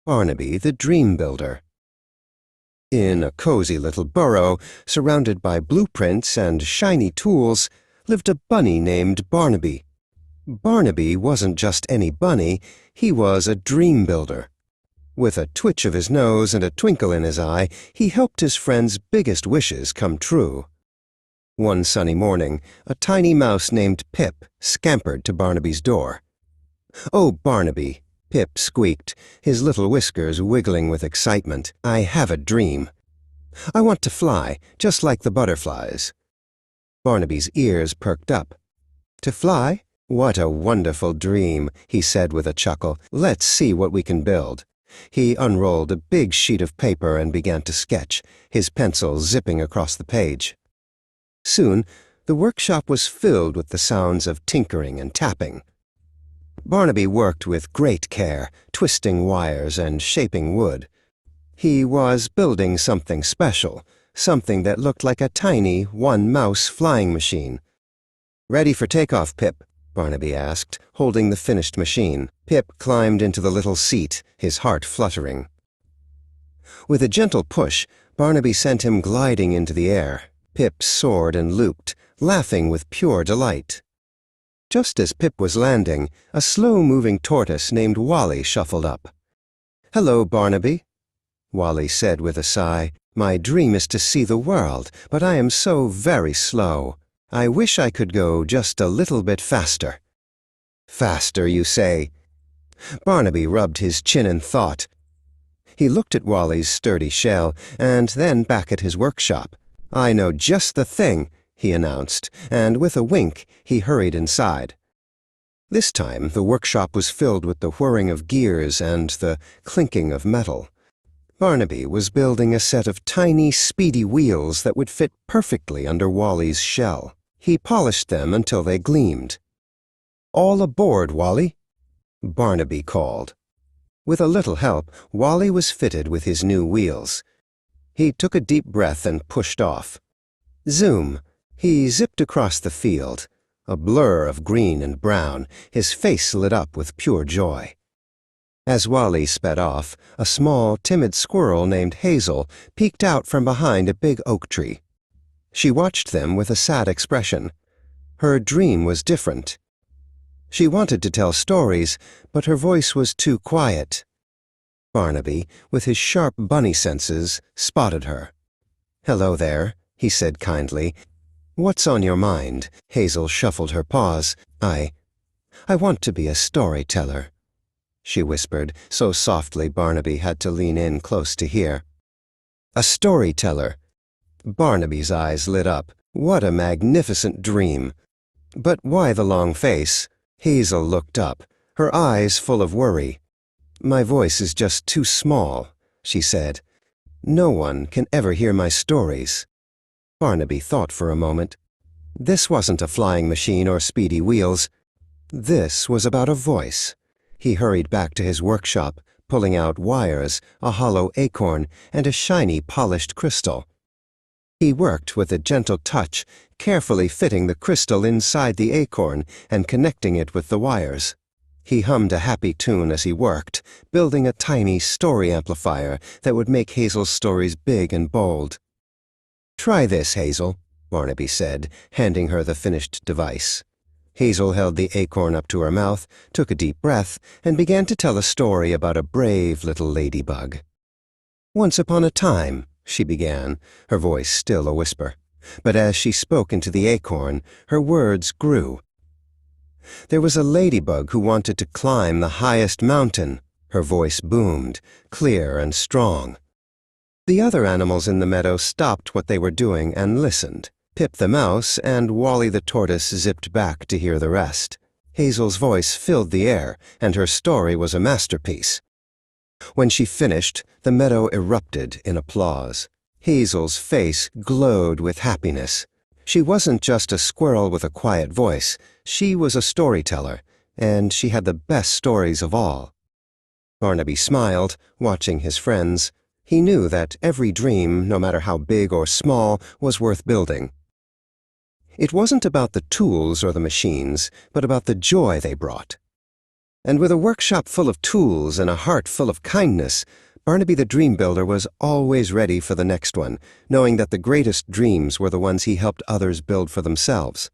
Barnaby the Dream Builder. In a cozy little burrow, surrounded by blueprints and shiny tools, lived a bunny named Barnaby. Barnaby wasn't just any bunny, he was a dream builder. With a twitch of his nose and a twinkle in his eye, he helped his friends' biggest wishes come true. One sunny morning, a tiny mouse named Pip scampered to Barnaby's door. "Oh, Barnaby," Pip squeaked, his little whiskers wiggling with excitement. "I have a dream. I want to fly, just like the butterflies." Barnaby's ears perked up. "To fly? What a wonderful dream," he said with a chuckle. "Let's see what we can build." He unrolled a big sheet of paper and began to sketch, his pencil zipping across the page. Soon, the workshop was filled with the sounds of tinkering and tapping. Barnaby worked with great care, twisting wires and shaping wood. He was building something special, something that looked like a tiny, one-mouse flying machine. "Ready for takeoff, Pip?" Barnaby asked, holding the finished machine. Pip climbed into the little seat, his heart fluttering. With a gentle push, Barnaby sent him gliding into the air. Pip soared and looped, laughing with pure delight. Just as Pip was landing, a slow-moving tortoise named Wally shuffled up. "Hello, Barnaby," Wally said with a sigh. "My dream is to see the world, but I am so very slow. I wish I could go just a little bit faster." "Faster, you say?" Barnaby rubbed his chin in thought. He looked at Wally's sturdy shell, and then back at his workshop. "I know just the thing," he announced, and with a wink, he hurried inside. This time, the workshop was filled with the whirring of gears and the clinking of metal. Barnaby was building a set of tiny, speedy wheels that would fit perfectly under Wally's shell. He polished them until they gleamed. "All aboard, Wally," Barnaby called. With a little help, Wally was fitted with his new wheels. He took a deep breath and pushed off. Zoom! He zipped across the field, a blur of green and brown, his face lit up with pure joy. As Wally sped off, a small, timid squirrel named Hazel peeked out from behind a big oak tree. She watched them with a sad expression. Her dream was different. She wanted to tell stories, but her voice was too quiet. Barnaby, with his sharp bunny senses, spotted her. "Hello there," he said kindly. "What's on your mind?" Hazel shuffled her paws. I want to be a storyteller," she whispered, so softly Barnaby had to lean in close to hear. "A storyteller!" Barnaby's eyes lit up. What a magnificent dream! But why the long face? Hazel looked up, her eyes full of worry. "My voice is just too small," she said. "No one can ever hear my stories." Barnaby thought for a moment. This wasn't a flying machine or speedy wheels. This was about a voice. He hurried back to his workshop, pulling out wires, a hollow acorn, and a shiny polished crystal. He worked with a gentle touch, carefully fitting the crystal inside the acorn and connecting it with the wires. He hummed a happy tune as he worked, building a tiny story amplifier that would make Hazel's stories big and bold. "Try this, Hazel," Barnaby said, handing her the finished device. Hazel held the acorn up to her mouth, took a deep breath, and began to tell a story about a brave little ladybug. "Once upon a time," she began, her voice still a whisper. But as she spoke into the acorn, her words grew. "There was a ladybug who wanted to climb the highest mountain." Her voice boomed, clear and strong. The other animals in the meadow stopped what they were doing and listened. Pip the mouse and Wally the tortoise zipped back to hear the rest. Hazel's voice filled the air, and her story was a masterpiece. When she finished, the meadow erupted in applause. Hazel's face glowed with happiness. She wasn't just a squirrel with a quiet voice. She was a storyteller, and she had the best stories of all. Barnaby smiled, watching his friends. He knew that every dream, no matter how big or small, was worth building. It wasn't about the tools or the machines, but about the joy they brought. And with a workshop full of tools and a heart full of kindness, Barnaby the Dream Builder was always ready for the next one, knowing that the greatest dreams were the ones he helped others build for themselves.